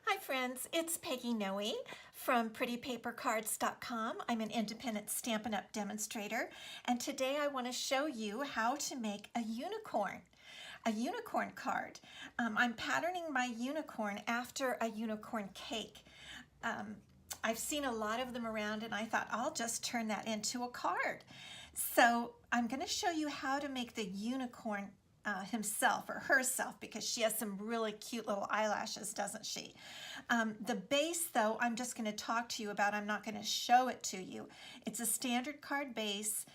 Hi friends, it's Peggy Noe from prettypapercards.com. I'm an independent Stampin' Up! Demonstrator, and today I want to show you how to make a unicorn card. I'm patterning my unicorn after a unicorn cake. I've seen a lot of them around and I thought I'll just turn that into a card. So I'm going to show you how to make the unicorn himself or herself, because she has some really cute little eyelashes, doesn't she? The base, though, I'm just going to talk to you about. I'm not going to show it to you. It's a standard card base.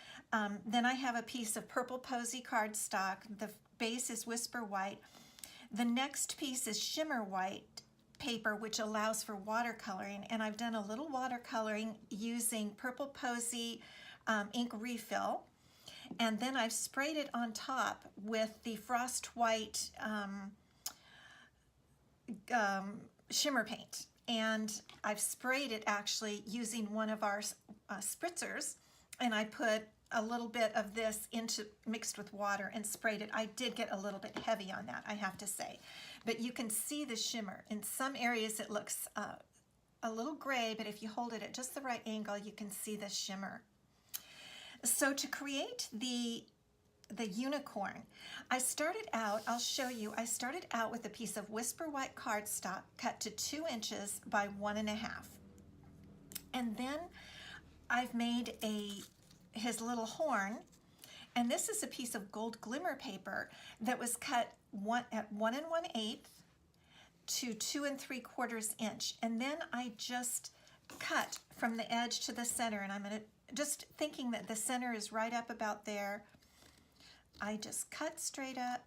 Then I have a piece of purple posy cardstock. The base is Whisper White. The next piece is Shimmer White paper, which allows for watercoloring, and I've done a little watercoloring using purple posy ink refill. And then I've sprayed it on top with the Frost White shimmer paint. And I've sprayed it actually using one of our spritzers, and I put a little bit of this mixed with water and sprayed it. I did get a little bit heavy on that, I have to say. But you can see the shimmer. In some areas it looks a little gray, but if you hold it at just the right angle, you can see the shimmer. So to create the unicorn, I started out, I'll show you, I started out with a piece of Whisper White cardstock cut to 2 inches by 1.5. And then I've made his little horn, and this is a piece of gold glimmer paper that was cut at 1 1/8 to 2 3/4 inch. And then I just cut from the edge to the center, and I'm going to, just thinking that the center is right up about there, I just cut straight up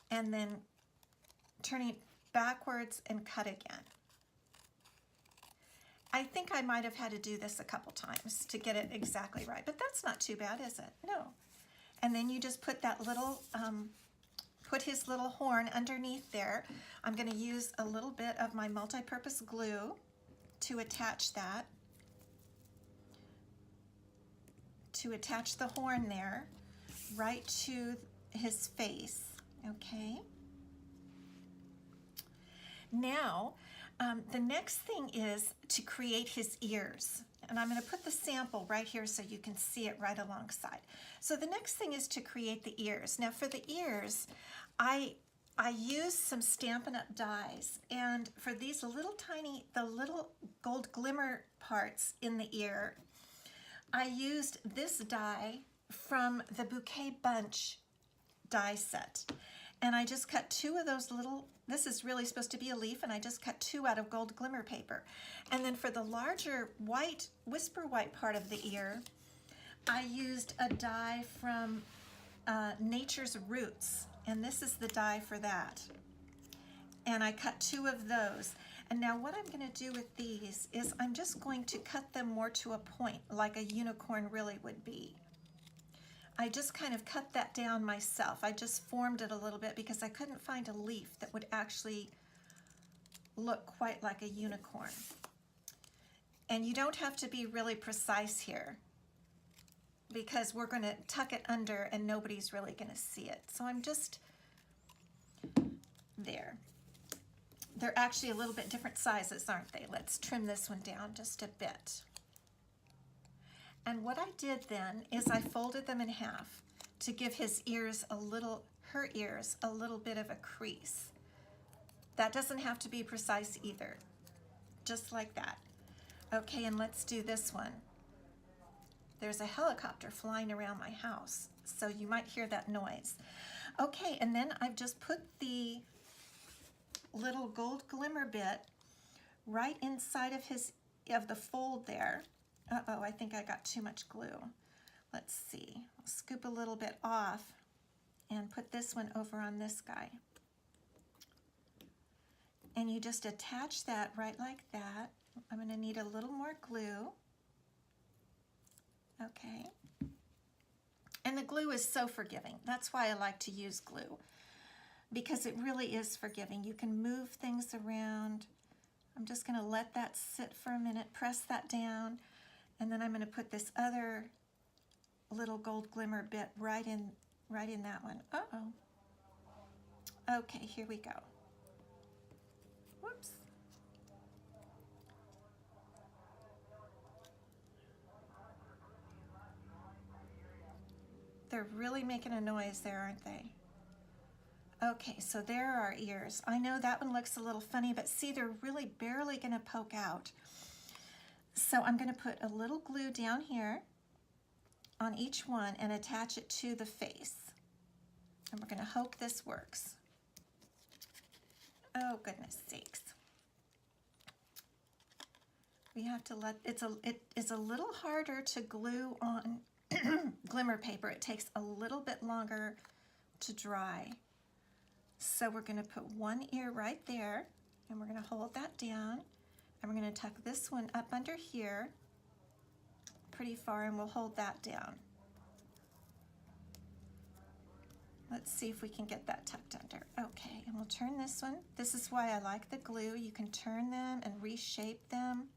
and then turning it backwards and cut again. I think I might have had to do this a couple times to get it exactly right, but that's not too bad, is it? No. And then you just put that little, put his little horn underneath there. I'm going to use a little bit of my multi-purpose glue to attach that, to attach the horn there right to his face. Okay. Now, the next thing is to create his ears. And I'm going to put the sample right here so you can see it right alongside. So the next thing is to create the ears. Now for the ears, I used some Stampin' Up! Dies, and for these little tiny, the little gold glimmer parts in the ear, I used this die from the Bouquet Bunch die set. And I just cut 2 of those little, this is really supposed to be a leaf, and I just cut 2 out of gold glimmer paper. And then for the larger white, Whisper White part of the ear, I used a die from Nature's Roots, and this is the die for that. And I cut 2 of those. And now what I'm going to do with these is I'm just going to cut them more to a point, like a unicorn really would be. I just kind of cut that down myself. I just formed it a little bit because I couldn't find a leaf that would actually look quite like a unicorn. And you don't have to be really precise here, because we're going to tuck it under and nobody's really going to see it. So I'm just there. They're actually a little bit different sizes, aren't they? Let's trim this one down just a bit. And what I did then is I folded them in half to give his ears a little, her ears, a little bit of a crease. That doesn't have to be precise either, just like that. Okay, and let's do this one. There's a helicopter flying around my house, so you might hear that noise. Okay, and then I've just put the little gold glimmer bit right inside of the fold there. Uh-oh, I think I got too much glue. Let's see. I'll scoop a little bit off and put this one over on this guy. And you just attach that right like that. I'm going to need a little more glue. Okay. And the glue is so forgiving. That's why I like to use glue, because it really is forgiving. You can move things around. I'm just going to let that sit for a minute, press that down, and then I'm going to put this other little gold glimmer bit right in that one. Uh-oh. Okay, here we go. Whoops. They're really making a noise there, aren't they? Okay, so there are our ears. I know that one looks a little funny, but see, they're really barely going to poke out. So I'm going to put a little glue down here on each one and attach it to the face. And we're going to hope this works. Oh, goodness sakes. We have to let, it is a little harder to glue on glimmer paper. It takes a little bit longer to dry. So we're going to put one ear right there, and we're going to hold that down, and we're going to tuck this one up under here pretty far, and we'll hold that down. Let's see if we can get that tucked under. Okay, and we'll turn this one. This is why I like the glue. You can turn them and reshape them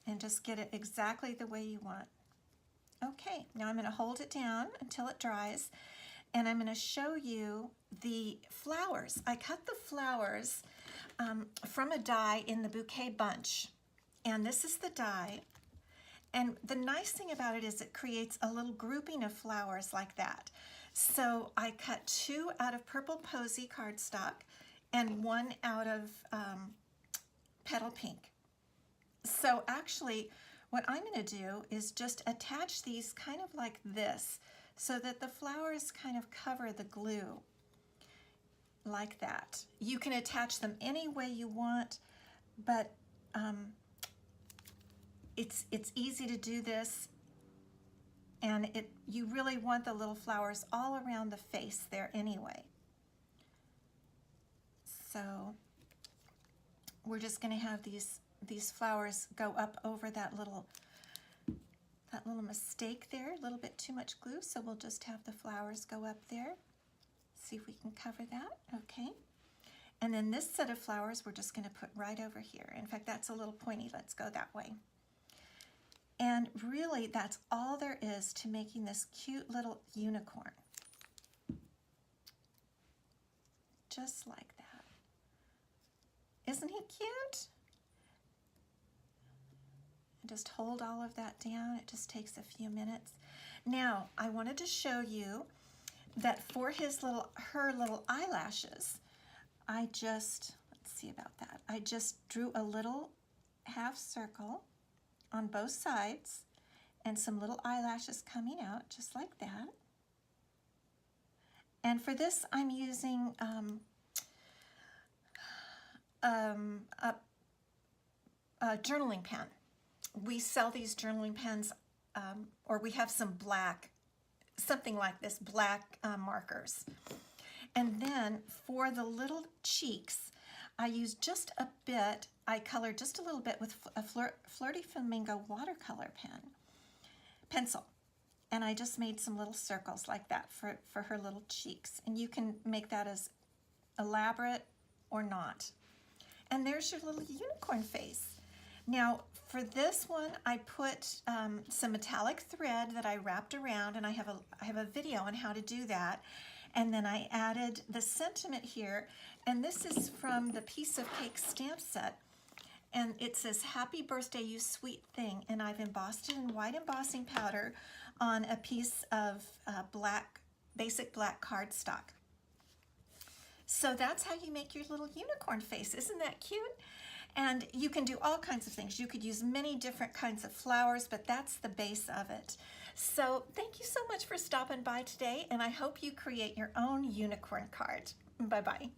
and just get it exactly the way you want. Okay, now I'm going to hold it down until it dries, and I'm going to show you the flowers. I cut the flowers from a die in the bouquet bunch, and this is the die. And the nice thing about it is it creates a little grouping of flowers like that. So I cut 2 out of Purple Posy cardstock and 1 out of Petal Pink. So actually, what I'm going to do is just attach these kind of like this so that the flowers kind of cover the glue like that. You can attach them any way you want, but it's easy to do this, and you really want the little flowers all around the face there anyway. So we're just going to have these flowers go up over that little mistake there, a little bit too much glue, so we'll just have the flowers go up there. See if we can cover that. Okay. And then this set of flowers we're just going to put right over here. In fact, that's a little pointy. Let's go that way. And really, that's all there is to making this cute little unicorn. Just like that. Isn't he cute? Just hold all of that down. It just takes a few minutes. Now, I wanted to show you that for her little eyelashes, let's see about that. I just drew a little half circle on both sides and some little eyelashes coming out just like that. And for this, I'm using a journaling pen. We sell these journaling pens, or we have some black, something like this, black markers. And then for the little cheeks, I use just a bit, I colored just a little bit with a Flirty Flamingo watercolor pencil. And I just made some little circles like that for her little cheeks. And you can make that as elaborate or not. And there's your little unicorn face. Now, for this one, I put some metallic thread that I wrapped around, and I have a video on how to do that. And then I added the sentiment here, and this is from the Piece of Cake stamp set. And it says, "Happy birthday, you sweet thing." And I've embossed it in white embossing powder on a piece of basic black cardstock. So that's how you make your little unicorn face. Isn't that cute? And you can do all kinds of things. You could use many different kinds of flowers, but that's the base of it. So thank you so much for stopping by today, and I hope you create your own unicorn card. Bye-bye.